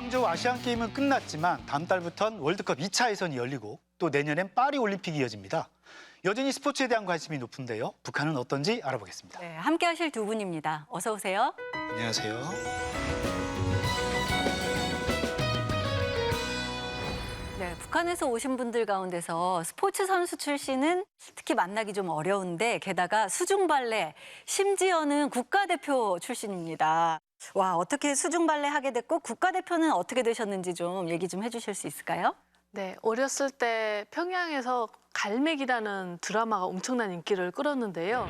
항저우 아시안게임은 끝났지만 다음 달부터는 월드컵 2차 예선이 열리고 또 내년엔 파리 올림픽이 이어집니다. 여전히 스포츠에 대한 관심이 높은데요. 북한은 어떤지 알아보겠습니다. 네, 함께 하실 두 분입니다. 어서 오세요. 안녕하세요. 네, 북한에서 오신 분들 가운데서 스포츠 선수 출신은 특히 만나기 좀 어려운데 게다가 수중 발레, 심지어는 국가대표 출신입니다. 와, 어떻게 수중 발레 하게 됐고 국가대표는 어떻게 되셨는지 좀 얘기 좀 해주실 수 있을까요? 네, 어렸을 때 평양에서 갈매기라는 드라마가 엄청난 인기를 끌었는데요.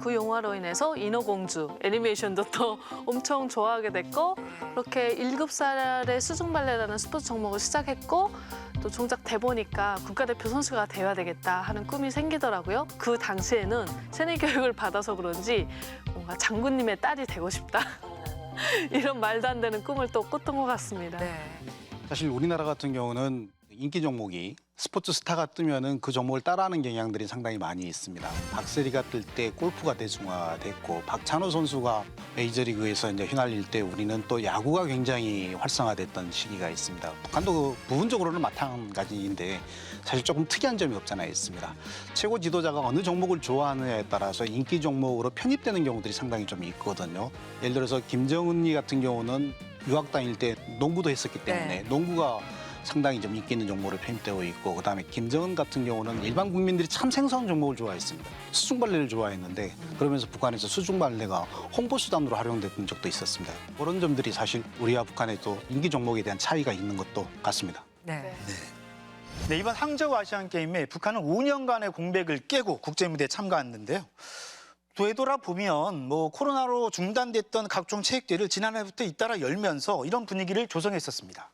그 영화로 인해서 인어공주 애니메이션도 또 엄청 좋아하게 됐고 그렇게 7살에 수중발레라는 스포츠 종목을 시작했고 또 정작 돼 보니까 국가대표 선수가 되어야 되겠다 하는 꿈이 생기더라고요. 그 당시에는 세뇌 교육을 받아서 그런지 뭔가 장군님의 딸이 되고 싶다. 이런 말도 안 되는 꿈을 또 꿨던 것 같습니다. 네. 사실 우리나라 같은 경우는 인기 종목이 스포츠 스타가 뜨면은 그 종목을 따라하는 경향들이 상당히 많이 있습니다. 박세리가 뜰 때 골프가 대중화됐고 박찬호 선수가 메이저리그에서 이제 휘날릴 때 우리는 또 야구가 굉장히 활성화됐던 시기가 있습니다. 북한도 부분적으로는 마찬가지인데 사실 조금 특이한 점이 없잖아요, 있습니다. 최고 지도자가 어느 종목을 좋아하느냐에 따라서 인기 종목으로 편입되는 경우들이 상당히 좀 있거든요. 예를 들어서 김정은이 같은 경우는 유학 다닐 때 농구도 했었기 때문에 농구가 상당히 좀 인기 있는 종목으로 편입되고 있고 그다음에 김정은 같은 경우는 일반 국민들이 참 생소한 종목을 좋아했습니다. 수중발레를 좋아했는데 그러면서 북한에서 수중발레가 홍보수단으로 활용됐던 적도 있었습니다. 그런 점들이 사실 우리와 북한의 또 인기 종목에 대한 차이가 있는 것도 같습니다. 네. 네, 이번 항저우 아시안게임에 북한은 5년간의 공백을 깨고 국제무대에 참가했는데요. 되돌아보면 코로나로 중단됐던 각종 체육대회를 지난해부터 잇따라 열면서 이런 분위기를 조성했었습니다.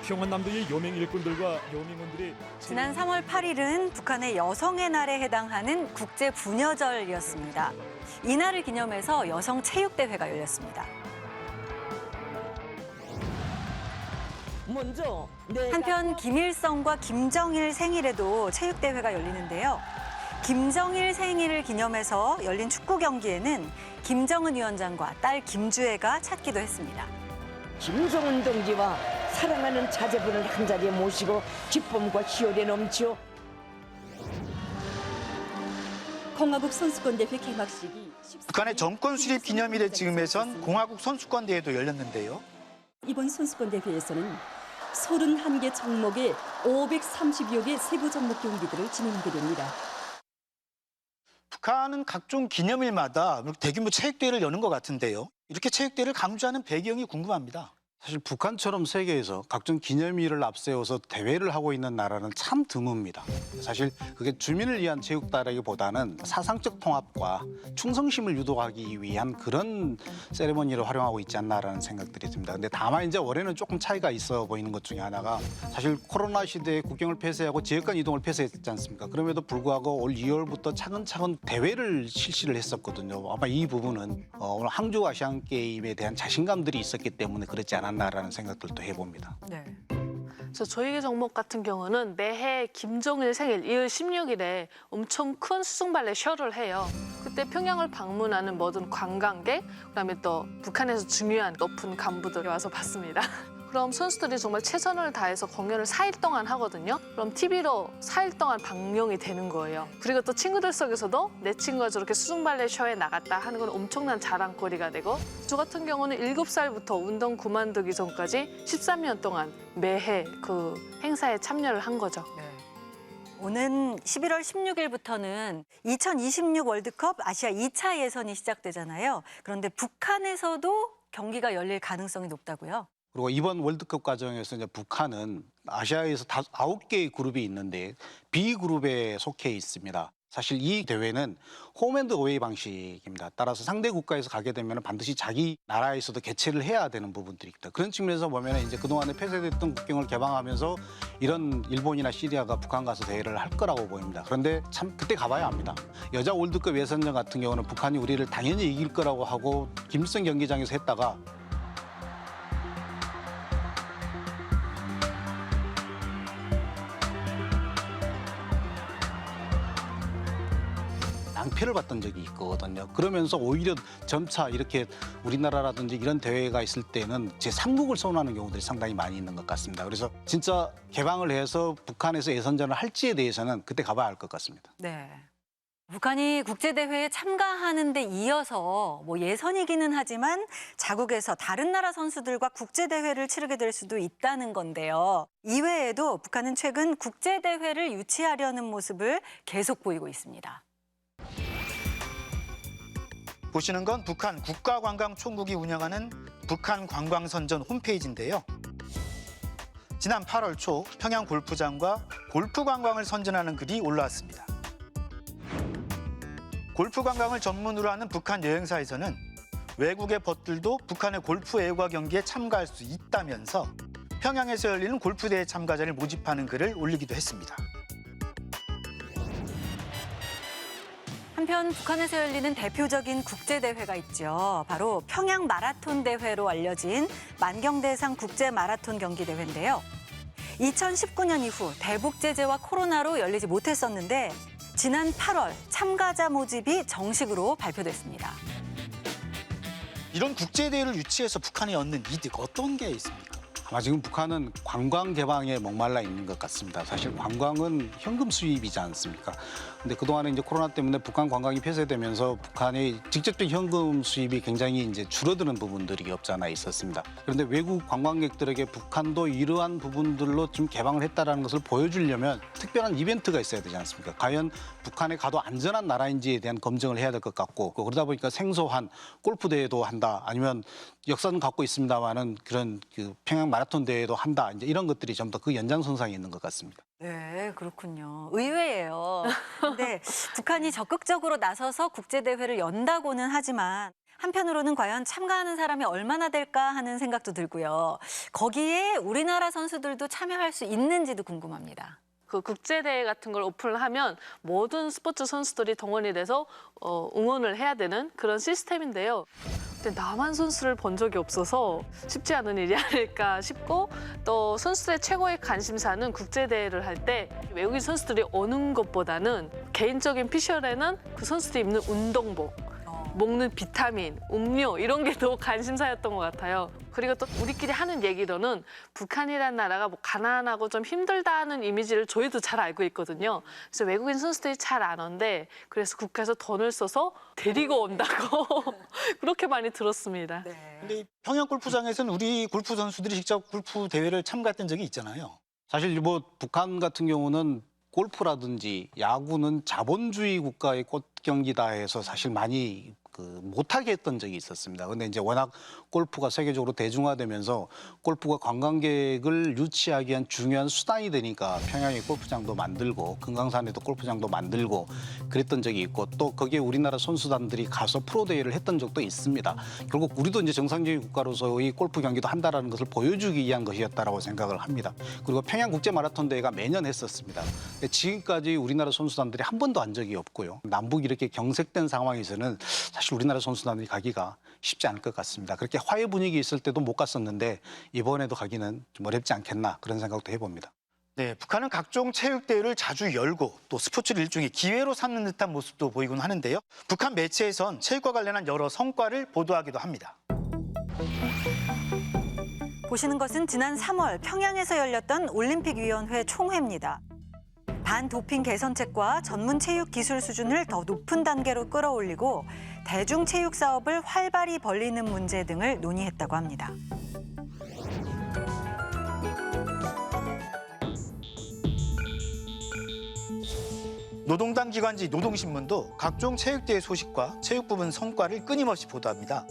평안남도의 여명 일꾼들과 여민원들이 지난 3월 8일은 북한의 여성의 날에 해당하는 국제 부녀절이었습니다. 이날을 기념해서 여성 체육대회가 열렸습니다. 한편 김일성과 김정일 생일에도 체육대회가 열리는데요. 김정일 생일을 기념해서 열린 축구 경기에는 김정은 위원장과 딸 김주애가 찾기도 했습니다. 김정은 동지와 사랑하는 자제분을 한자리에 모시고 기쁨과 희열에 넘치오. 공화국 선수권대회 개막식이 북한의 정권 수립 기념일에 즈음해선 공화국 선수권대회도 열렸는데요. 이번 선수권대회에서는 31개 종목의 530여 개 세부 종목 경기들을 진행하게 됩니다. 북한은 각종 기념일마다 대규모 체육대회를 여는 것 같은데요. 이렇게 체육대회를 강조하는 배경이 궁금합니다. 사실 북한처럼 세계에서 각종 기념일을 앞세워서 대회를 하고 있는 나라는 참 드뭅니다. 사실 그게 주민을 위한 체육다라기보다는 사상적 통합과 충성심을 유도하기 위한 그런 세레머니를 활용하고 있지 않나라는 생각들이 듭니다. 근데 다만 이제 올해는 조금 차이가 있어 보이는 것 중에 하나가 사실 코로나 시대에 국경을 폐쇄하고 지역 간 이동을 폐쇄했지 않습니까? 그럼에도 불구하고 올 2월부터 차근차근 대회를 실시를 했었거든요. 아마 이 부분은 오늘 항저우 아시안게임에 대한 자신감들이 있었기 때문에 그렇지 않았나라는 생각들도 해봅니다. 네. 그래서 저희 종목 같은 경우는 매해 김정일 생일 2월 16일에 엄청 큰 수중발레 쇼를 해요. 그때 평양을 방문하는 모든 관광객, 그다음에 또 북한에서 중요한 높은 간부들이 와서 봤습니다. 그럼 선수들이 정말 최선을 다해서 공연을 4일 동안 하거든요. 그럼 TV로 4일 동안 방영이 되는 거예요. 그리고 또 친구들 속에서도 내 친구가 저렇게 수중발레 쇼에 나갔다 하는 건 엄청난 자랑거리가 되고 저 같은 경우는 7살부터 운동 그만두기 전까지 13년 동안 매해 그 행사에 참여를 한 거죠. 오는 11월 16일부터는 2026 월드컵 아시아 2차 예선이 시작되잖아요. 그런데 북한에서도 경기가 열릴 가능성이 높다고요? 그리고 이번 월드컵 과정에서 이제 북한은 아시아에서 9개의 그룹이 있는데 B그룹에 속해 있습니다. 사실 이 대회는 홈앤드 어웨이 방식입니다. 따라서 상대 국가에서 가게 되면 반드시 자기 나라에서도 개최를 해야 되는 부분들이 있다. 그런 측면에서 보면 이제 그동안에 폐쇄됐던 국경을 개방하면서 이런 일본이나 시리아가 북한 가서 대회를 할 거라고 보입니다. 그런데 참 그때 가봐야 합니다. 여자 월드컵 예선전 같은 경우는 북한이 우리를 당연히 이길 거라고 하고 김일성 경기장에서 했다가 낭패를 봤던 적이 있거든요. 그러면서 오히려 점차 이렇게 우리나라라든지 이런 대회가 있을 때는 제3국을 선호하는 경우들이 상당히 많이 있는 것 같습니다. 그래서 진짜 개방을 해서 북한에서 예선전을 할지에 대해서는 그때 가봐야 할 것 같습니다. 네. 북한이 국제대회에 참가하는 데 이어서 예선이기는 하지만 자국에서 다른 나라 선수들과 국제대회를 치르게 될 수도 있다는 건데요. 이외에도 북한은 최근 국제대회를 유치하려는 모습을 계속 보이고 있습니다. 보시는 건 북한 국가관광총국이 운영하는 북한관광선전 홈페이지인데요. 지난 8월 초 평양 골프장과 골프 관광을 선전하는 글이 올라왔습니다. 골프 관광을 전문으로 하는 북한 여행사에서는 외국의 벗들도 북한의 골프 애호가 경기에 참가할 수 있다면서 평양에서 열리는 골프대회 참가자를 모집하는 글을 올리기도 했습니다. 한편 북한에서 열리는 대표적인 국제대회가 있죠. 바로 평양 마라톤 대회로 알려진 만경대상 국제 마라톤 경기 대회인데요. 2019년 이후 대북 제재와 코로나로 열리지 못했었는데 지난 8월 참가자 모집이 정식으로 발표됐습니다. 이런 국제대회를 유치해서 북한이 얻는 이득 어떤 게 있습니까? 아마 지금 북한은 관광 개방에 목말라 있는 것 같습니다. 사실 관광은 현금 수입이지 않습니까? 근데 그동안에 이제 코로나 때문에 북한 관광이 폐쇄되면서 북한의 직접적 현금 수입이 굉장히 이제 줄어드는 부분들이 없지 않아 있었습니다. 그런데 외국 관광객들에게 북한도 이러한 부분들로 좀 개방을 했다는 것을 보여주려면 특별한 이벤트가 있어야 되지 않습니까? 과연 북한에 가도 안전한 나라인지에 대한 검증을 해야 될 것 같고 그러다 보니까 생소한 골프 대회도 한다 아니면 역사는 갖고 있습니다만은 그런 평양 마라톤 대회도 한다 이제 이런 것들이 좀 더 그 연장선상에 있는 것 같습니다. 네, 그렇군요. 의외예요. 근데 북한이 적극적으로 나서서 국제대회를 연다고는 하지만 한편으로는 과연 참가하는 사람이 얼마나 될까 하는 생각도 들고요. 거기에 우리나라 선수들도 참여할 수 있는지도 궁금합니다. 그 국제대회 같은 걸 오픈을 하면 모든 스포츠 선수들이 동원이 돼서 응원을 해야 되는 그런 시스템인데요. 근데 남한 선수를 본 적이 없어서 쉽지 않은 일이 아닐까 싶고 또 선수들의 최고의 관심사는 국제대회를 할 때 외국인 선수들이 오는 것보다는 개인적인 피셜에는 그 선수들이 입는 운동복, 먹는 비타민, 음료 이런 게 더 관심사였던 것 같아요. 그리고 또 우리끼리 하는 얘기로는 북한이라는 나라가 가난하고 좀 힘들다는 이미지를 저희도 잘 알고 있거든요. 그래서 외국인 선수들이 잘 안 온대. 그래서 국가에서 돈을 써서 데리고 온다고 그렇게 많이 들었습니다. 근데 평양 골프장에서는 우리 골프 선수들이 직접 골프 대회를 참가했던 적이 있잖아요. 사실 북한 같은 경우는 골프라든지 야구는 자본주의 국가의 꽃경기다 해서 사실 많이 못하게 했던 적이 있었습니다. 근데 이제 워낙 골프가 세계적으로 대중화되면서 골프가 관광객을 유치하기 위한 중요한 수단이 되니까 평양에 골프장도 만들고 금강산에도 골프장도 만들고 그랬던 적이 있고 또 거기에 우리나라 선수단들이 가서 프로 대회를 했던 적도 있습니다. 결국 우리도 이제 정상적인 국가로서의 골프 경기도 한다라는 것을 보여주기 위한 것이었다라고 생각을 합니다. 그리고 평양 국제 마라톤 대회가 매년 했었습니다. 근데 지금까지 우리나라 선수단들이 한 번도 한 적이 없고요. 남북이 이렇게 경색된 상황에서는 사실 우리나라 선수단들이 가기가 쉽지 않을 것 같습니다. 그렇게 화해 분위기 있을 때도 못 갔었는데 이번에도 가기는 좀 어렵지 않겠나 그런 생각도 해봅니다. 네, 북한은 각종 체육대회를 자주 열고 또 스포츠를 일종의 기회로 삼는 듯한 모습도 보이곤 하는데요. 북한 매체에선 체육과 관련한 여러 성과를 보도하기도 합니다. 보시는 것은 지난 3월 평양에서 열렸던 올림픽위원회 총회입니다. 반도핑 개선책과 전문 체육 기술 수준을 더 높은 단계로 끌어올리고 대중체육 사업을 활발히 벌리는 문제 등을 논의했다고 합니다. 노동당 기관지 노동신문도 각종 체육대회 소식과 체육 부분 성과를 끊임없이 보도합니다.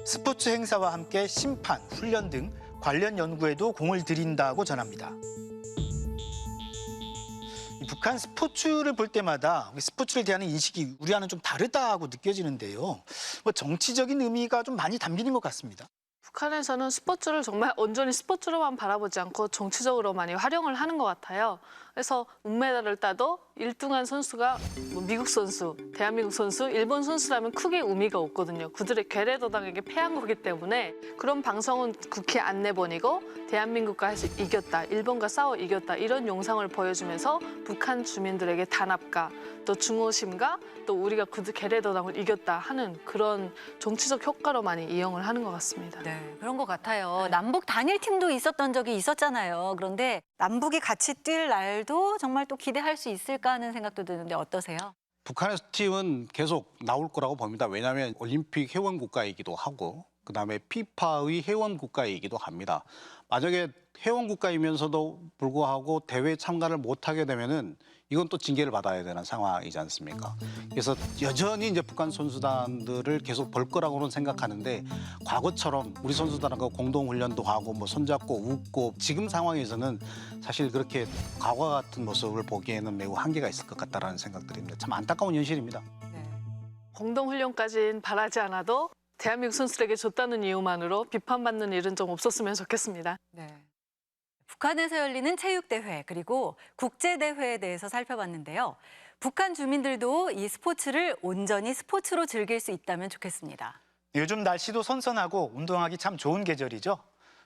스포츠 행사와 함께 심판, 훈련 등 관련 연구에도 공을 들인다고 전합니다. 북한 스포츠를 볼 때마다 스포츠를 대하는 인식이 우리와는 좀 다르다고 느껴지는데요. 정치적인 의미가 좀 많이 담기는 것 같습니다. 북한에서는 스포츠를 정말 온전히 스포츠로만 바라보지 않고 정치적으로 많이 활용을 하는 것 같아요. 그래서 은메달을 따도 1등한 선수가 뭐 미국 선수, 대한민국 선수, 일본 선수라면 크게 의미가 없거든요. 그들의 괴뢰도당에게 패한 거기 때문에 그런 방송은 국회 안 내보내고 대한민국과 해서 이겼다, 일본과 싸워 이겼다 이런 영상을 보여주면서 북한 주민들에게 단합과 또 중호심과 또 우리가 그들 괴뢰도당을 이겼다 하는 그런 정치적 효과로 많이 이용을 하는 것 같습니다. 네, 그런 것 같아요. 남북 단일팀도 있었던 적이 있었잖아요. 그런데 남북이 같이 뛸 날도 정말 또 기대할 수 있을까 하는 생각도 드는데 어떠세요? 북한의 팀은 계속 나올 거라고 봅니다. 왜냐하면 올림픽 회원 국가이기도 하고 그다음에 피파의 회원 국가이기도 합니다. 만약에 회원 국가이면서도 불구하고 대회에 참가를 못하게 되면은 이건 또 징계를 받아야 되는 상황이지 않습니까? 그래서 여전히 이제 북한 선수단들을 계속 볼 거라고는 생각하는데 과거처럼 우리 선수단하고 공동 훈련도 하고 뭐 손잡고 웃고 지금 상황에서는 사실 그렇게 과거 같은 모습을 보기에는 매우 한계가 있을 것 같다라는 생각들입니다. 참 안타까운 현실입니다. 네. 공동훈련까지는 바라지 않아도 대한민국 선수들에게 줬다는 이유만으로 비판받는 일은 좀 없었으면 좋겠습니다. 네. 북한에서 열리는 체육대회 그리고 국제대회에 대해서 살펴봤는데요. 북한 주민들도 이 스포츠를 온전히 스포츠로 즐길 수 있다면 좋겠습니다. 요즘 날씨도 선선하고 운동하기 참 좋은 계절이죠.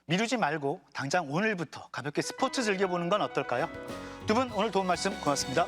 미루지 말고 당장 오늘부터 가볍게 스포츠 즐겨보는 건 어떨까요? 두 분 오늘 도움 말씀 고맙습니다.